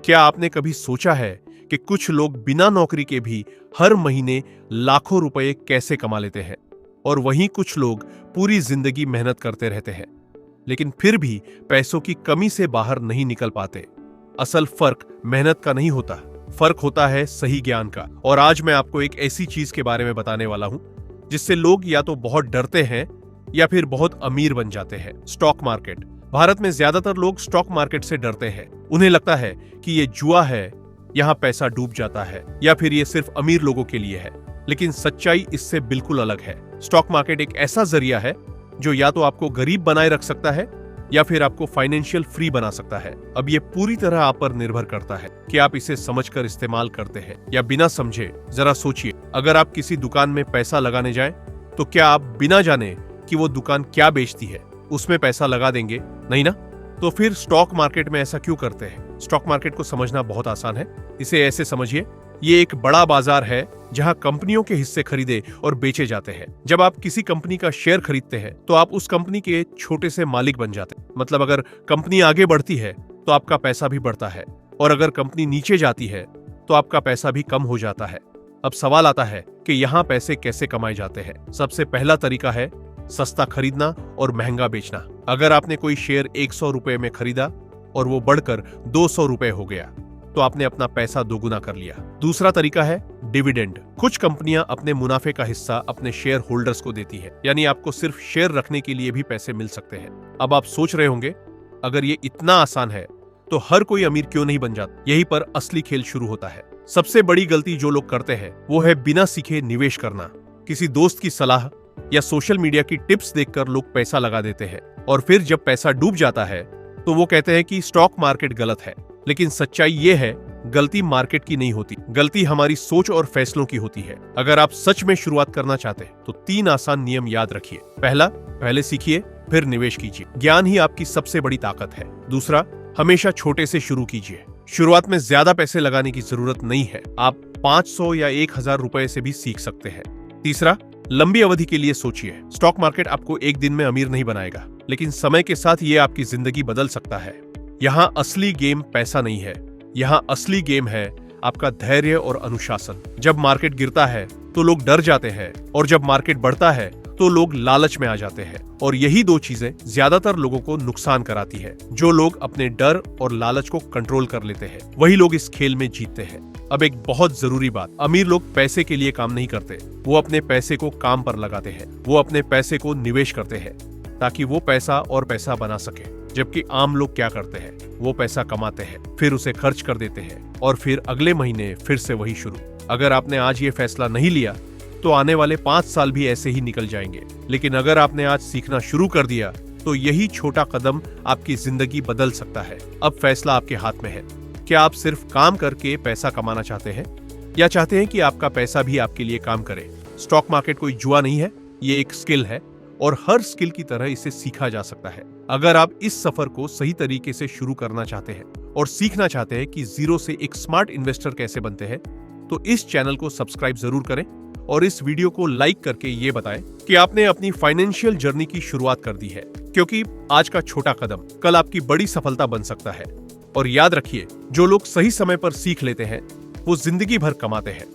क्या आपने कभी सोचा है कि कुछ लोग बिना नौकरी के भी हर महीने लाखों रुपए कैसे कमा लेते हैं, और वहीं कुछ लोग पूरी जिंदगी मेहनत करते रहते हैं लेकिन फिर भी पैसों की कमी से बाहर नहीं निकल पाते। असल फर्क मेहनत का नहीं होता, फर्क होता है सही ज्ञान का। और आज मैं आपको एक ऐसी चीज के बारे में बताने वाला हूं जिससे लोग या तो बहुत डरते हैं या फिर बहुत अमीर बन जाते हैं। Stock market. भारत में ज्यादातर लोग स्टॉक मार्केट से डरते हैं। उन्हें लगता है कि ये जुआ है, यहाँ पैसा डूब जाता है, या फिर ये सिर्फ अमीर लोगों के लिए है। लेकिन सच्चाई इससे बिल्कुल अलग है। स्टॉक मार्केट एक ऐसा जरिया है जो या तो आपको गरीब बनाए रख सकता है या फिर आपको फाइनेंशियल फ्री बना सकता है। अब ये पूरी तरह आप पर निर्भर करता है कि आप इसे समझकर इस्तेमाल करते हैं या बिना समझे। जरा सोचिए, अगर आप किसी दुकान में पैसा लगाने जाएं, तो क्या आप बिना जाने कि वो दुकान क्या बेचती है उसमें पैसा लगा देंगे? नहीं ना। तो फिर स्टॉक मार्केट में ऐसा क्यों करते हैं? स्टॉक मार्केट को समझना बहुत आसान है। इसे ऐसे समझिए, ये एक बड़ा बाजार है जहां कंपनियों के हिस्से खरीदे और बेचे जाते हैं। जब आप किसी कंपनी का शेयर खरीदते हैं तो आप उस कंपनी के छोटे से मालिक बन जाते हैं। मतलब अगर कंपनी आगे बढ़ती है तो आपका पैसा भी बढ़ता है, और अगर कंपनी नीचे जाती है तो आपका पैसा भी कम हो जाता है। अब सवाल आता है कि यहाँ पैसे कैसे कमाए जाते हैं। सबसे पहला तरीका है सस्ता खरीदना और महंगा बेचना। अगर आपने कोई शेयर 100 रुपए में खरीदा और वो बढ़कर 200 रुपए हो गया तो आपने अपना पैसा दोगुना कर लिया। दूसरा तरीका है डिविडेंड। कुछ कंपनियां अपने मुनाफे का हिस्सा अपने शेयर होल्डर्स को देती है, यानी आपको सिर्फ शेयर रखने के लिए भी पैसे मिल सकते हैं। अब आप सोच रहे होंगे, अगर ये इतना आसान है तो हर कोई अमीर क्यों नहीं बन जाता? यहीं पर असली खेल शुरू होता है। सबसे बड़ी गलती जो लोग करते हैं वो है बिना सीखे निवेश करना। किसी दोस्त की सलाह या सोशल मीडिया की टिप्स देखकर लोग पैसा लगा देते हैं, और फिर जब पैसा डूब जाता है तो वो कहते हैं कि स्टॉक मार्केट गलत है। लेकिन सच्चाई ये है, गलती मार्केट की नहीं होती, गलती हमारी सोच और फैसलों की होती है। अगर आप सच में शुरुआत करना चाहते हैं तो 3 आसान नियम याद रखिए। पहला, पहले सीखिए फिर निवेश कीजिए। ज्ञान ही आपकी सबसे बड़ी ताकत है। दूसरा, हमेशा छोटे से शुरू कीजिए। शुरुआत में ज्यादा पैसे लगाने की जरूरत नहीं है, आप 500 या 1000 रुपए से भी सीख सकते हैं। तीसरा, लंबी अवधि के लिए सोचिए। स्टॉक मार्केट आपको एक दिन में अमीर नहीं बनाएगा, लेकिन समय के साथ ये आपकी जिंदगी बदल सकता है। यहाँ असली गेम पैसा नहीं है, यहाँ असली गेम है आपका धैर्य और अनुशासन। जब मार्केट गिरता है तो लोग डर जाते हैं, और जब मार्केट बढ़ता है तो लोग लालच में आ जाते हैं, और यही 2 चीजें ज्यादातर लोगों को नुकसान कराती है। जो लोग अपने डर और लालच को कंट्रोल कर लेते हैं वही लोग इस खेल में जीतते हैं। अब एक बहुत जरूरी बात, अमीर लोग पैसे के लिए काम नहीं करते, वो अपने पैसे को काम पर लगाते हैं। वो अपने पैसे को निवेश करते हैं ताकि वो पैसा और पैसा बना सके। जबकि आम लोग क्या करते हैं, वो पैसा कमाते हैं, फिर उसे खर्च कर देते हैं, और फिर अगले महीने फिर से वही शुरू। अगर आपने आज ये फैसला नहीं लिया तो आने वाले 5 साल भी ऐसे ही निकल जाएंगे। लेकिन अगर आपने आज सीखना शुरू कर दिया तो यही छोटा कदम आपकी जिंदगी बदल सकता है। अब फैसला आपके हाथ में है। क्या आप सिर्फ काम करके पैसा कमाना चाहते हैं, या चाहते हैं कि आपका पैसा भी आपके लिए काम करे? स्टॉक मार्केट कोई जुआ नहीं है, ये एक स्किल है, और हर स्किल की तरह इसे सीखा जा सकता है। अगर आप इस सफर को सही तरीके से शुरू करना चाहते हैं और सीखना चाहते हैं कि जीरो से एक स्मार्ट इन्वेस्टर कैसे बनते हैं, तो इस चैनल को सब्सक्राइब जरूर करें और इस वीडियो को लाइक करके ये बताएं कि आपने अपनी फाइनेंशियल जर्नी की शुरुआत कर दी है, क्योंकि आज का छोटा कदम कल आपकी बड़ी सफलता बन सकता है। और याद रखिए, जो लोग सही समय पर सीख लेते हैं वो जिंदगी भर कमाते हैं।